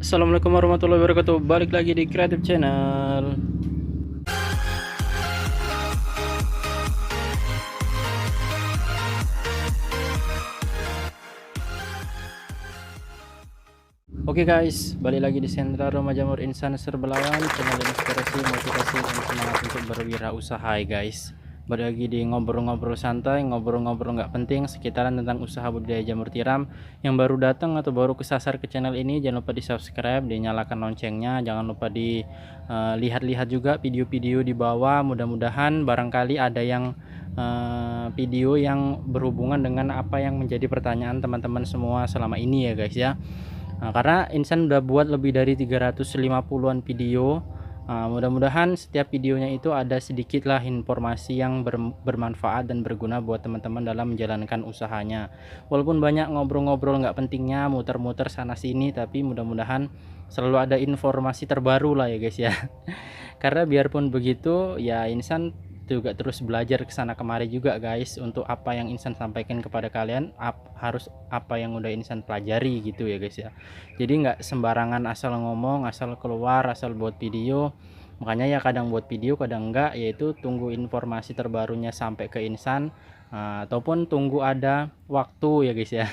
Assalamualaikum warahmatullahi wabarakatuh. Balik lagi di Creative Channel. Oke guys, balik lagi di Sentra Remaja Jamur Insan Serbelawan, channel inspirasi, motivasi, dan semangat untuk berwirausaha guys. Balik lagi di ngobrol-ngobrol santai, ngobrol-ngobrol nggak penting sekitaran tentang usaha budidaya jamur tiram. Yang baru datang atau baru kesasar ke channel ini, jangan lupa di subscribe, dinyalakan loncengnya, jangan lupa di lihat-lihat juga video-video di bawah. Mudah-mudahan barangkali ada yang video yang berhubungan dengan apa yang menjadi pertanyaan teman-teman semua selama ini ya guys ya. Nah, karena Insan udah buat lebih dari 350-an video. Mudah-mudahan setiap videonya itu ada sedikit lah informasi yang bermanfaat dan berguna buat teman-teman dalam menjalankan usahanya. Walaupun banyak ngobrol-ngobrol nggak pentingnya, muter-muter sana sini, tapi mudah-mudahan selalu ada informasi terbaru lah ya guys ya. Karena biarpun begitu ya Insan juga terus belajar ke sana kemari juga guys, untuk apa yang Insan sampaikan kepada kalian harus apa yang udah Insan pelajari gitu ya guys ya. Jadi nggak sembarangan asal ngomong, asal keluar, asal buat video. Makanya ya kadang buat video kadang enggak, yaitu tunggu informasi terbarunya sampai ke Insan, ataupun tunggu ada waktu ya guys ya.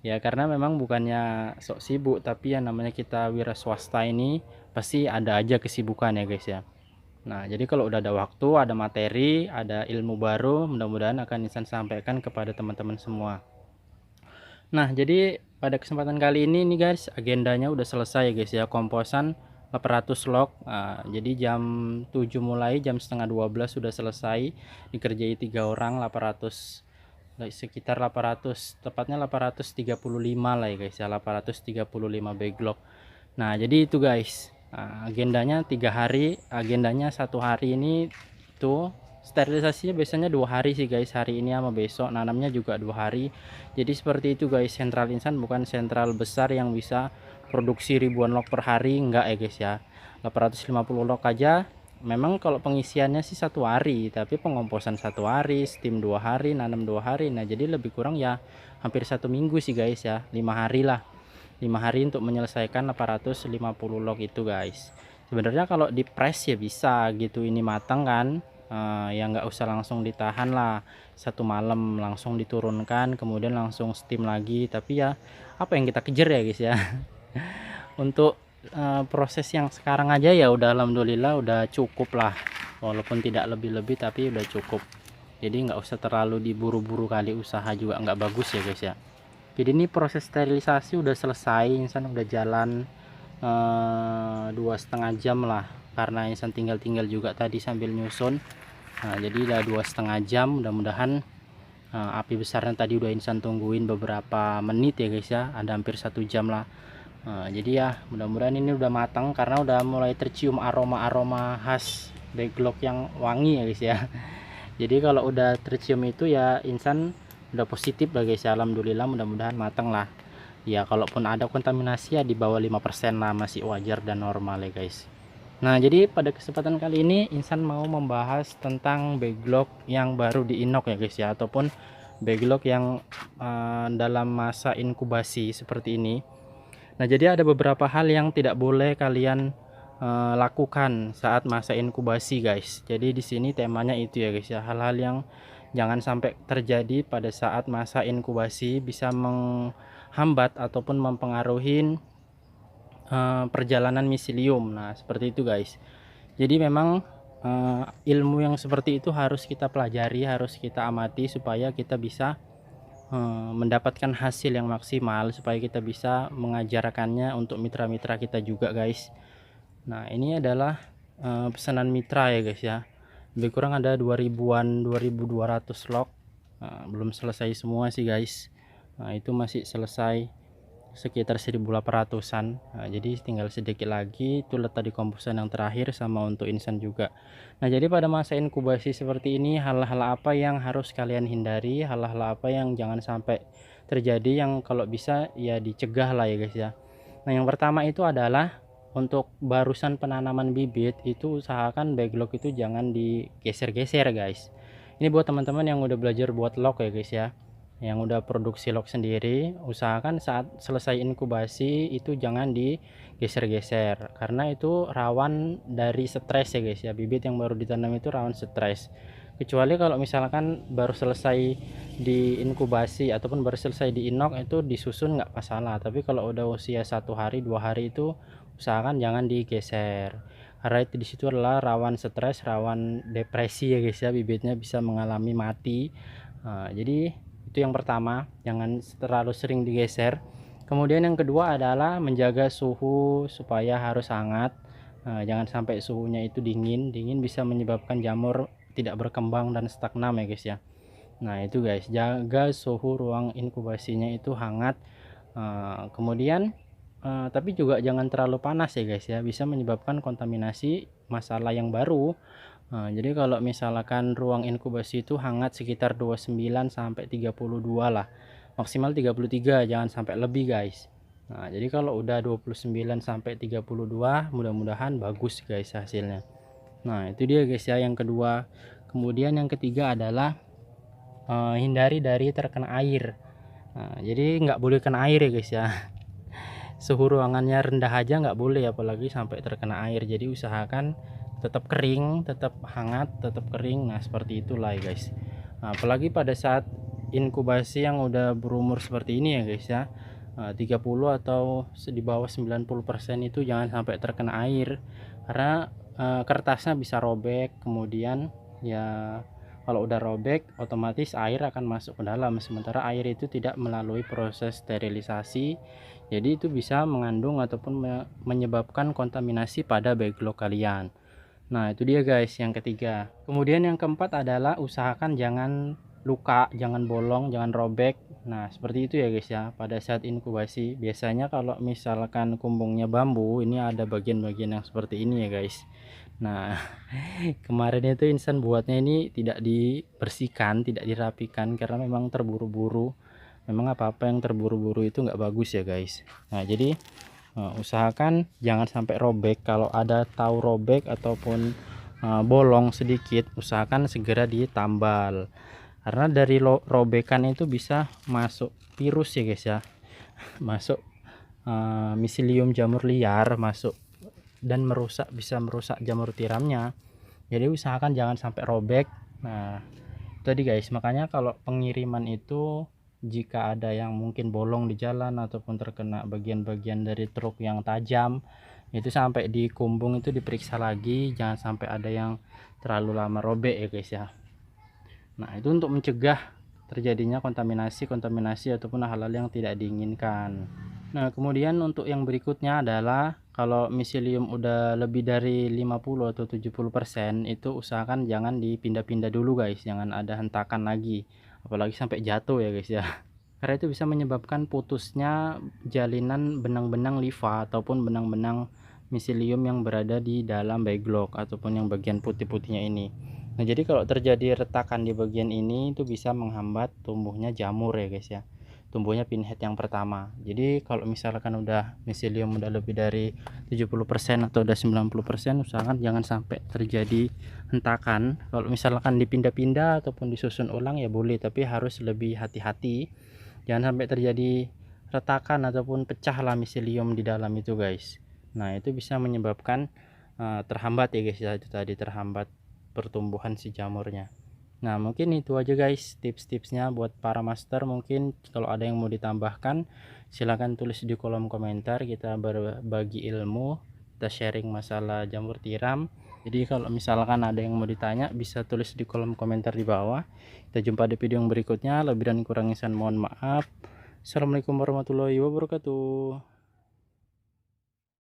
Ya karena memang bukannya sok sibuk, tapi ya namanya kita wira swasta ini pasti ada aja kesibukan ya guys ya. Nah, jadi kalau udah ada waktu, ada materi, ada ilmu baru, mudah-mudahan akan Insan sampaikan kepada teman-teman semua. Nah, jadi pada kesempatan kali ini nih guys, agendanya udah selesai ya guys ya, komposan 800 log. Nah, jadi jam 7 mulai, jam setengah 12 sudah selesai, dikerjai 3 orang, 800 sekitar 800, tepatnya 835 lah ya guys ya, 835 backlog. Nah, jadi itu guys. Agendanya 3 hari, agendanya 1 hari ini tuh sterilisasinya biasanya 2 hari sih guys, hari ini sama besok, nanamnya juga 2 hari. Jadi seperti itu guys, sentral Insan bukan sentral besar yang bisa produksi ribuan log per hari, enggak ya guys ya. 850 log aja. Memang kalau pengisiannya sih 1 hari, tapi pengomposan 1 hari, steam 2 hari, nanam 2 hari. Nah jadi lebih kurang ya hampir 1 minggu sih guys ya, 5 hari lah. 5 hari untuk menyelesaikan 850 log itu guys. Sebenarnya kalau di press ya bisa gitu, ini matang kan, ya nggak usah langsung ditahan lah 1 malam, langsung diturunkan kemudian langsung steam lagi. Tapi ya apa yang kita kejar ya guys ya. Untuk proses yang sekarang aja ya udah alhamdulillah udah cukup lah, walaupun tidak lebih-lebih tapi udah cukup. Jadi nggak usah terlalu diburu-buru, kali usaha juga nggak bagus ya guys ya. Jadi ini proses sterilisasi udah selesai, Insan udah jalan 2,5 jam lah, karena Insan tinggal juga tadi sambil nyusun. Nah, jadi udah 2,5 jam. Mudah-mudahan api besarnya tadi udah Insan tungguin beberapa menit ya guys ya, ada hampir 1 jam lah. Jadi ya mudah-mudahan ini udah matang, karena udah mulai tercium aroma-aroma khas backlog yang wangi ya guys ya. Jadi kalau udah tercium itu ya Insan udah positif lah guys ya, alhamdulillah. Mudah-mudahan matang lah ya, kalaupun ada kontaminasi ya di bawah 5% lah, masih wajar dan normal ya guys. Nah jadi pada kesempatan kali ini Insan mau membahas tentang backlog yang baru di inok ya guys ya, ataupun backlog yang dalam masa inkubasi seperti ini. Nah jadi ada beberapa hal yang tidak boleh kalian lakukan saat masa inkubasi guys. Jadi di sini temanya itu ya guys ya, hal-hal yang jangan sampai terjadi pada saat masa inkubasi, bisa menghambat ataupun mempengaruhi perjalanan miselium. Nah seperti itu guys. Jadi memang ilmu yang seperti itu harus kita pelajari, harus kita amati, supaya kita bisa mendapatkan hasil yang maksimal, supaya kita bisa mengajarkannya untuk mitra-mitra kita juga guys. Nah ini adalah pesanan mitra ya guys ya, lebih kurang ada 2000-an, 2200 log. Belum selesai semua sih guys. Nah itu masih selesai sekitar 1800-an. Nah, jadi tinggal sedikit lagi, itu letak di komposan yang terakhir, sama untuk Insan juga. Nah jadi pada masa inkubasi seperti ini, hal-hal apa yang harus kalian hindari, hal-hal apa yang jangan sampai terjadi, yang kalau bisa ya dicegah lah ya guys ya. Nah yang pertama itu adalah untuk barusan penanaman bibit itu usahakan backlog itu jangan digeser-geser guys. Ini buat teman-teman yang udah belajar buat log ya guys ya. yang udah produksi lock sendiri, usahakan saat selesai inkubasi itu jangan digeser-geser karena itu rawan dari stres ya guys ya. Bibit yang baru ditanam itu rawan stres, kecuali kalau misalkan baru selesai diinkubasi ataupun baru selesai diinok itu disusun nggak masalah. Tapi kalau udah usia 1 hari 2 hari itu usahakan jangan digeser karena itu disitu adalah rawan stres, rawan depresi ya guys ya, bibitnya bisa mengalami mati. Jadi itu yang pertama, jangan terlalu sering digeser. Kemudian yang kedua adalah menjaga suhu supaya harus hangat. Jangan sampai suhunya itu dingin bisa menyebabkan jamur tidak berkembang dan stagnan ya guys ya. Nah itu guys, jaga suhu ruang inkubasinya itu hangat. Kemudian tapi juga jangan terlalu panas ya guys ya, bisa menyebabkan kontaminasi masalah yang baru. Jadi kalau misalkan ruang inkubasi itu hangat sekitar 29 sampai 32 lah, maksimal 33, jangan sampai lebih guys. Nah jadi kalau udah 29 sampai 32 mudah-mudahan bagus guys hasilnya. Nah itu dia guys ya yang kedua. Kemudian yang ketiga adalah hindari dari terkena air. Jadi nggak boleh kena air ya guys ya. Suhu ruangannya rendah aja nggak boleh, apalagi sampai terkena air. Jadi usahakan tetap kering, tetap hangat, tetap kering. Nah seperti itulah ya guys. Apalagi pada saat inkubasi yang udah berumur seperti ini ya guys ya, 30 atau di bawah 90% itu jangan sampai terkena air karena kertasnya bisa robek. Kemudian ya kalau udah robek otomatis air akan masuk ke dalam, sementara air itu tidak melalui proses sterilisasi, jadi itu bisa mengandung ataupun menyebabkan kontaminasi pada backlog kalian. Nah itu dia guys yang ketiga. Kemudian yang keempat adalah usahakan jangan luka, jangan bolong, jangan robek. Nah seperti itu ya guys ya pada saat inkubasi. Biasanya kalau misalkan kumbungnya bambu ini ada bagian-bagian yang seperti ini ya guys. Nah kemarin itu Insan buatnya ini tidak dibersihkan, tidak dirapikan karena memang terburu-buru. Memang apa-apa yang terburu-buru itu nggak bagus ya guys. Nah jadi usahakan jangan sampai robek. Kalau ada tahu robek ataupun bolong sedikit, usahakan segera ditambal karena dari robekan itu bisa masuk virus ya guys ya, masuk miselium jamur liar masuk dan bisa merusak jamur tiramnya. Jadi usahakan jangan sampai robek. Nah tadi guys, makanya kalau pengiriman itu jika ada yang mungkin bolong di jalan ataupun terkena bagian-bagian dari truk yang tajam, itu sampai di kumbung itu diperiksa lagi, jangan sampai ada yang terlalu lama robek ya guys ya. Nah itu untuk mencegah terjadinya kontaminasi ataupun hal-hal yang tidak diinginkan. Nah kemudian untuk yang berikutnya adalah kalau miselium udah lebih dari 50 atau 70% itu usahakan jangan dipindah-pindah dulu guys, jangan ada hentakan lagi, apalagi sampai jatuh ya guys ya. Karena itu bisa menyebabkan putusnya jalinan benang-benang lifa ataupun benang-benang miselium yang berada di dalam backlog ataupun yang bagian putih-putihnya ini. Nah jadi kalau terjadi retakan di bagian ini itu bisa menghambat tumbuhnya jamur ya guys ya, tumbuhnya pinhead yang pertama. Jadi kalau misalkan udah miselium udah lebih dari 70% atau udah 90%, usahakan jangan sampai terjadi hentakan. Kalau misalkan dipindah-pindah ataupun disusun ulang ya boleh, tapi harus lebih hati-hati, jangan sampai terjadi retakan ataupun pecahlah miselium di dalam itu guys. Nah itu bisa menyebabkan terhambat ya guys ya, itu tadi terhambat pertumbuhan si jamurnya. Nah mungkin itu aja guys tips-tipsnya buat para master. Mungkin kalau ada yang mau ditambahkan silahkan tulis di kolom komentar, kita berbagi ilmu, kita sharing masalah jamur tiram. Jadi kalau misalkan ada yang mau ditanya bisa tulis di kolom komentar di bawah. Kita jumpa di video yang berikutnya. Lebih dan kurang Insan mohon maaf. Assalamualaikum warahmatullahi wabarakatuh.